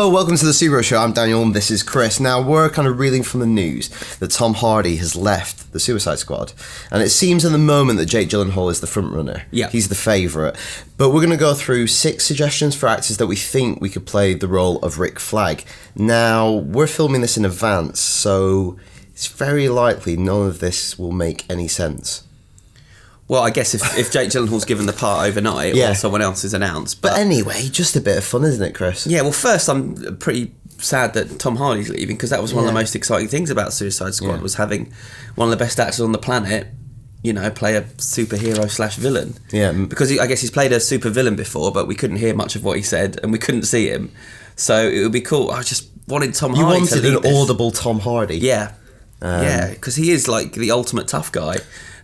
Hello, welcome to the Superhero Show. I'm Daniel and this is Chris. Now, we're kind of reeling from the news that Tom Hardy has left the Suicide Squad. And it seems at the moment that Jake Gyllenhaal is the front runner. Yeah. He's the favourite. But we're going to go through 6 suggestions for actors that we think we could play the role of Rick Flag. Now, we're filming this in advance, so it's very likely none of this will make any sense. Well, I guess if Jake Gyllenhaal's given the part overnight, Yeah. or someone else is announced. But anyway, just a bit of fun, isn't it, Chris? Yeah, well, first, I'm pretty sad that Tom Hardy's leaving, because that was one of the most exciting things about Suicide Squad, was having one of the best actors on the planet, you know, play a superhero/villain. Yeah. Because I guess he's played a super villain before, but we couldn't hear much of what he said, and we couldn't see him. So it would be cool. I just wanted Tom Hardy to lead You wanted this. an audible Tom Hardy. Yeah. Yeah, because he is like the ultimate tough guy.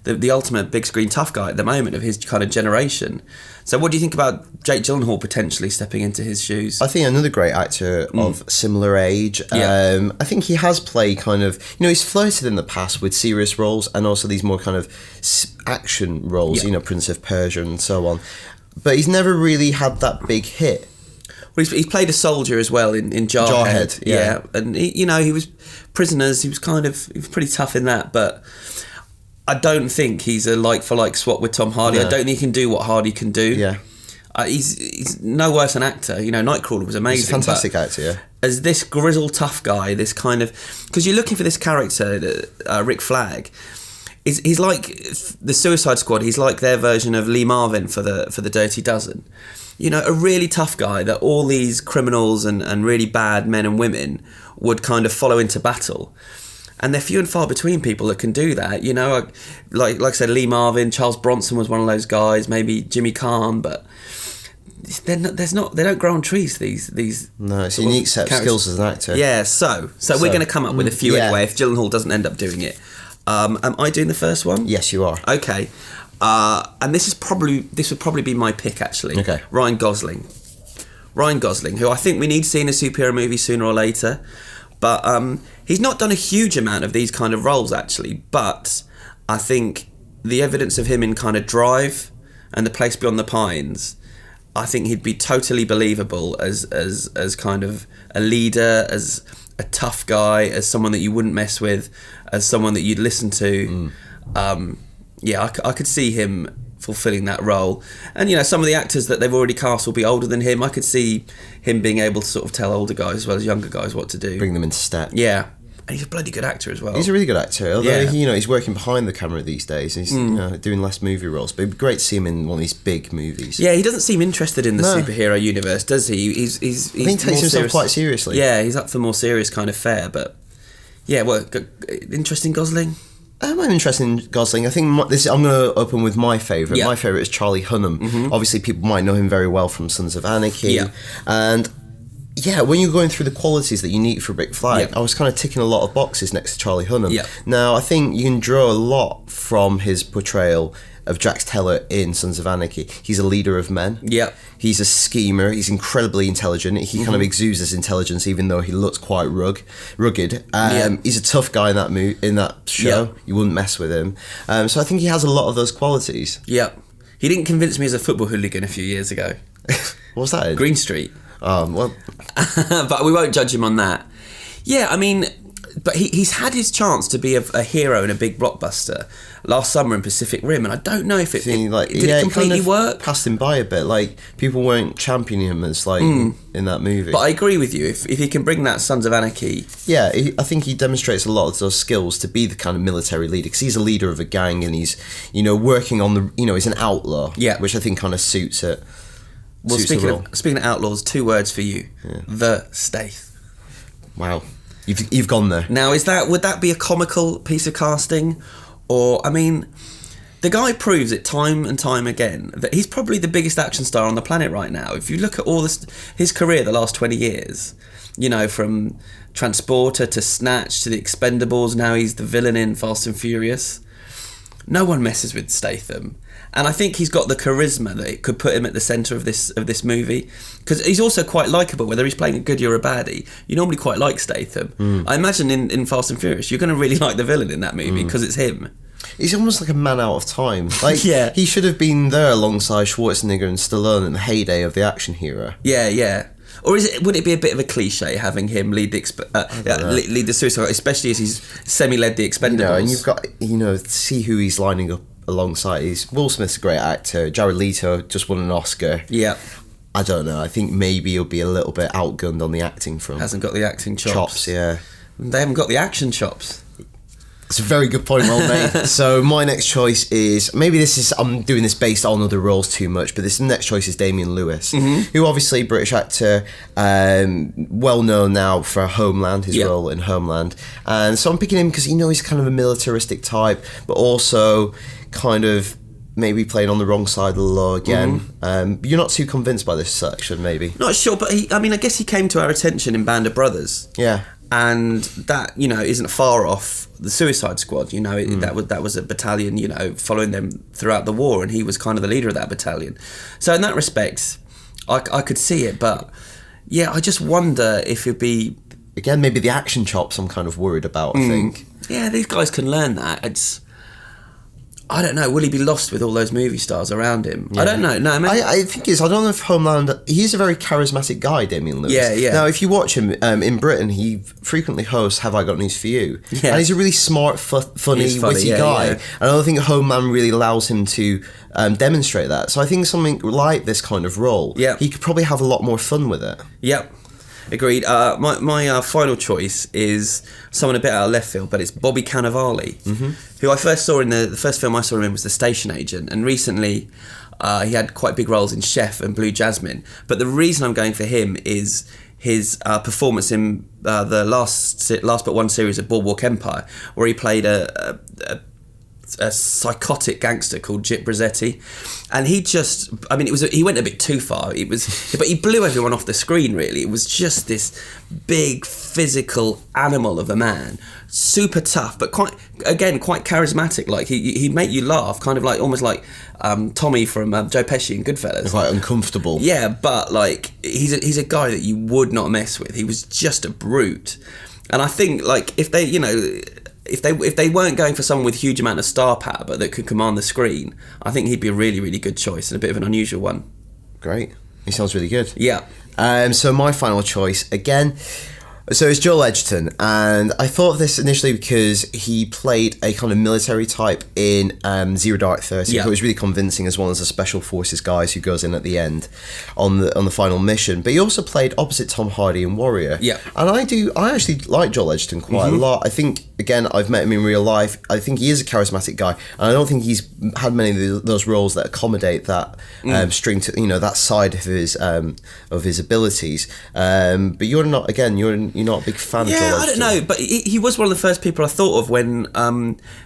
The ultimate big screen tough guy at the moment of his kind of generation. So what do you think about Jake Gyllenhaal potentially stepping into his shoes? I think another great actor of similar age. Yeah. I think he has played kind of, you know, he's flirted in the past with serious roles and also these more kind of action roles, you know, Prince of Persia and so on. But he's never really had that big hit. Well, he's played a soldier as well in Jarhead. Yeah. And he was Prisoners. He was pretty tough in that, but I don't think he's a like-for-like swap with Tom Hardy. No. I don't think he can do what Hardy can do. Yeah. He's no worse an actor. You know, Nightcrawler was amazing. He's a fantastic actor, yeah. As this grizzled tough guy, this kind of... Because you're looking for this character, Rick Flag. He's like the Suicide Squad. He's like their version of Lee Marvin for the Dirty Dozen. You know, a really tough guy that all these criminals and really bad men and women would kind of follow into battle. And they're few and far between people that can do that. You know, like I said, Lee Marvin, Charles Bronson was one of those guys, maybe Jimmy Kahn, but they don't grow on trees, these No, it's a unique set of skills as an actor. Yeah, so we're going to come up with a few anyway, if Gyllenhaal doesn't end up doing it. Am I doing the first one? Yes, you are. Okay. And this would probably be my pick, actually. Okay. Ryan Gosling, who I think we need to see in a superhero movie sooner or later. But he's not done a huge amount of these kind of roles, actually. But I think the evidence of him in kind of Drive and The Place Beyond the Pines, I think he'd be totally believable as kind of a leader, as a tough guy, as someone that you wouldn't mess with, as someone that you'd listen to. I could see him fulfilling that role. And, you know, some of the actors that they've already cast will be older than him. I could see him being able to sort of tell older guys as well as younger guys what to do. Bring them into step. Yeah. And he's a bloody good actor as well. He's a really good actor. Although, he's working behind the camera these days. He's doing less movie roles. But it'd be great to see him in one of these big movies. Yeah, he doesn't seem interested in the superhero universe, does he? He's I think he takes himself quite seriously. Yeah, he's up for more serious kind of fare. But, yeah, well, interesting Gosling? I'm interested in Gosling. I think I'm going to open with my favourite. Yeah. My favourite is Charlie Hunnam. Obviously, people might know him very well from Sons of Anarchy. Yeah. And yeah, when you're going through the qualities that you need for Rick Flag, I was kind of ticking a lot of boxes next to Charlie Hunnam. Yeah. Now, I think you can draw a lot from his portrayal of Jax Teller in Sons of Anarchy. He's a leader of men. Yeah. He's a schemer. He's incredibly intelligent. He kind of exudes his intelligence, even though he looks quite rugged. He's a tough guy in that show. Yeah. You wouldn't mess with him. So I think he has a lot of those qualities. Yeah. He didn't convince me as a football hooligan a few years ago. What was that in? Green Street. Well, but we won't judge him on that. Yeah, I mean, but he's had his chance to be a hero in a big blockbuster last summer in Pacific Rim, and I don't know if it did it completely kind of work. Passed him by a bit. Like, people weren't championing him as in that movie. But I agree with you. If he can bring that Sons of Anarchy, yeah, I think he demonstrates a lot of those skills to be the kind of military leader, because he's a leader of a gang and he's, you know, working on the, you know, he's an outlaw. Yeah, which I think kind of suits it. Well, speaking of outlaws, 2 words for you: the Staith. Wow, you've gone there. Now, would that be a comical piece of casting, or I mean, the guy proves it time and time again that he's probably the biggest action star on the planet right now. If you look at all his career the last 20 years, you know, from Transporter to Snatch to The Expendables, now he's the villain in Fast and Furious. No one messes with Statham. And I think he's got the charisma that could put him at the centre of this movie, because he's also quite likeable. Whether he's playing a goodie or a baddie, you normally quite like Statham. I imagine in Fast and Furious, you're going to really like the villain in that movie because it's him. He's almost like a man out of time. Like, he should have been there alongside Schwarzenegger and Stallone in the heyday of the action hero. Yeah. Or would it be a bit of a cliche having him lead the lead the Suicide Squad, especially as he's semi-led the Expendables? And you've got, see who he's lining up alongside. Will Smith's a great actor. Jared Leto just won an Oscar. Yeah. I don't know. I think maybe he'll be a little bit outgunned on the acting front. Hasn't got the acting chops. Yeah. They haven't got the action chops. It's a very good point, well made. So my next choice is, I'm doing this based on other roles too much, but this next choice is Damian Lewis, who obviously British actor, well known now for Homeland, his role in Homeland. And so I'm picking him because he's kind of a militaristic type, but also kind of maybe playing on the wrong side of the law again. You're not too convinced by this selection, maybe? Not sure, but I guess he came to our attention in Band of Brothers. Yeah. And that, isn't far off the Suicide Squad. That was a battalion, following them throughout the war, and he was kind of the leader of that battalion. So in that respect, I could see it, but yeah, I just wonder if it'd be... Again, maybe the action chops I'm kind of worried about, I think. Yeah, these guys can learn that. I don't know. Will he be lost with all those movie stars around him? Yeah. I don't know. No, I think I don't know if Homeland. He's a very charismatic guy, Damian Lewis. Yeah. Now, if you watch him in Britain, he frequently hosts "Have I Got News for You?" Yeah. And he's a really smart, funny, witty guy. Yeah. And I don't think Homeland really allows him to demonstrate that. So I think something like this kind of role, he could probably have a lot more fun with it. Yep. Agreed. My final choice is someone a bit out of left field, but it's Bobby Cannavale, who I first saw in the first film I saw him in was The Station Agent, and recently he had quite big roles in Chef and Blue Jasmine. But the reason I'm going for him is his performance in the last but one series of Boardwalk Empire, where he played a psychotic gangster called Jip Brazzetti, and he went a bit too far. But he blew everyone off the screen. Really, it was just this big physical animal of a man, super tough, but quite charismatic. Like he'd make you laugh, kind of like almost like Tommy from Joe Pesci in Goodfellas. Quite uncomfortable. Yeah, but like he's a guy that you would not mess with. He was just a brute, and I think like if they if they weren't going for someone with a huge amount of star power but that could command the screen, I think he'd be a really, really good choice and a bit of an unusual one. Great. He sounds really good. Yeah. So my final choice, again, so it's Joel Edgerton, and I thought of this initially because he played a kind of military type in Zero Dark 30, who was really convincing as one of the special forces guys who goes in at the end on the final mission. But he also played opposite Tom Hardy in Warrior. Yeah. And I actually like Joel Edgerton quite a lot. I think, again, I've met him in real life. I think he is a charismatic guy, and I don't think he's had many of those roles that accommodate that string to that side of his abilities. But you're not a big fan of Joel Edgerton. I don't know, but he was one of the first people I thought of when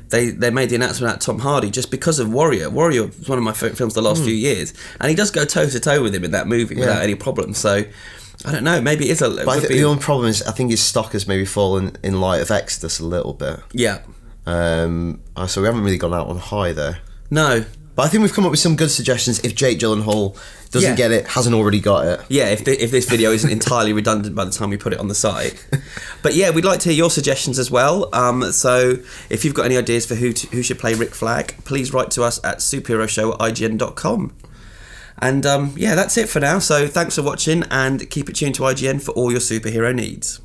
they made the announcement about Tom Hardy, just because of Warrior. Warrior was one of my favourite films the last few years, and he does go toe to toe with him in that movie without any problem. So I don't know, maybe it is a... But the only problem is I think his stock has maybe fallen in light of Exodus a little bit. Yeah. So we haven't really gone out on high there. No. But I think we've come up with some good suggestions if Jake Gyllenhaal doesn't get it, hasn't already got it. Yeah, if this video isn't entirely redundant by the time we put it on the site. But yeah, we'd like to hear your suggestions as well. So if you've got any ideas for who should play Rick Flag, please write to us at superhero@ign.com. And that's it for now. So thanks for watching, and keep it tuned to IGN for all your superhero needs.